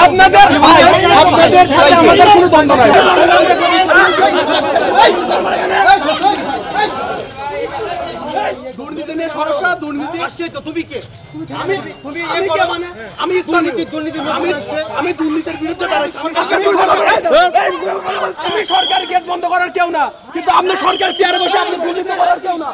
আপনাদের সাথে আমাদের কোনো দ্বন্দ্ব নাই। দুর্নীতি নিয়ে সমস্যা, দুর্নীতি তুমি কে? আমি দুর্নীতির বিরুদ্ধে দাঁড়াইছি। আমি সরকারি গেট বন্ধ করার কেউ না, কিন্তু আপনি সরকার চেয়ারে বসে আপনি দুর্নীতি করার কেউ না।